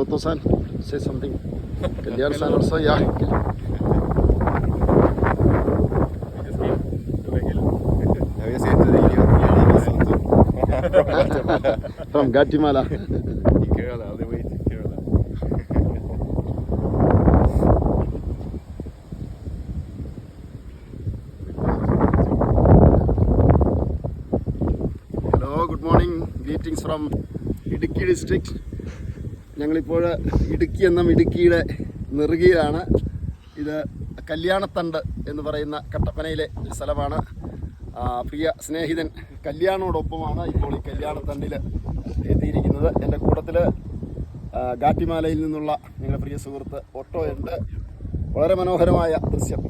Tosan say something. Kalyan-san also, yeah. From Guatemala. Kerala, all the way to Kerala. Hello, good morning. Greetings from Idukki district. ഞങ്ങളിപ്പോൾ ഇടുക്കി എന്ന ഇടുക്കിയുടെ നെറുകയിലാണ്. ഇത് കല്യാണത്തണ്ട് എന്ന് പറയുന്ന കട്ടപ്പനയിലെ ഒരു സ്ഥലമാണ്. പ്രിയ സ്നേഹിതൻ കല്യാണോടൊപ്പമാണ് ഇപ്പോൾ ഈ കല്യാണത്തണ്ടിൽ എത്തിയിരിക്കുന്നത്. എൻ്റെ കൂട്ടത്തിൽ ഗാട്ടിമാലയിൽ നിന്നുള്ള ഞങ്ങളുടെ പ്രിയ സുഹൃത്ത് ഓട്ടോ ഉണ്ട്. വളരെ മനോഹരമായ ദൃശ്യം.